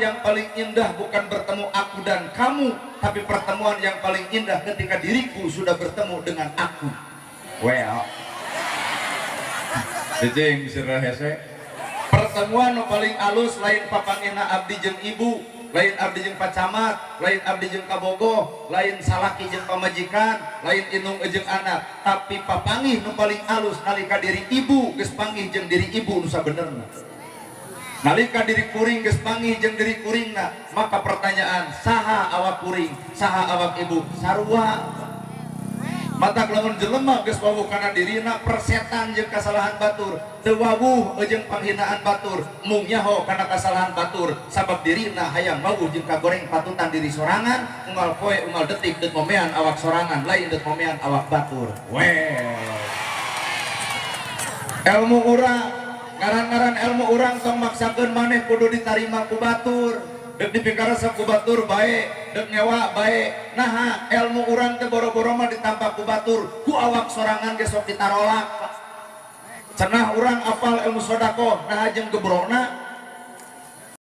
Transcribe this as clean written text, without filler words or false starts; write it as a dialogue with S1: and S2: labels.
S1: yang paling indah bukan bertemu aku dan kamu, tapi pertemuan yang paling indah ketika diriku sudah bertemu dengan aku. Well, jeng sirah hese. Pertemuan nu paling alus lain papangina abdi jeung ibu, lain abdi jeung pacamat, lain abdi jeung kabogoh, lain salaki jeung pamajikan, lain indung jeung anak. Tapi papangih nu paling alus nalika diri ibu geus panggih jeung diri ibu nu sabenerna. Nalika diri kuring geus panggih jeung diri kuringna, maka pertanyaan saha awak kuring, saha awak ibu? Sarua. Mata lamun jelema geus wawuh kana dirina persetan jeung kasalahan batur, teu wawuh jeung panghinaan batur, mung nyaho kana kasalahan batur, sabab dirina hayang wawuh jeung kagoreng patutan diri sorangan, unggal poe unggal detik deuk momean awak sorangan, lain deuk momean awak batur. Ilmu urang, ngaran-ngaran ilmu urang tong maksakeun maneh kudu ditarima ku batur. Dek dipikaresep ku batur bae, dek nyewa bae. Nah, ilmu urang teh boro-boro mah ditampa ku batur, ku awak sorangan ge sok ditarolak. Cenah urang apal ilmu sodako, nah jeung gebrona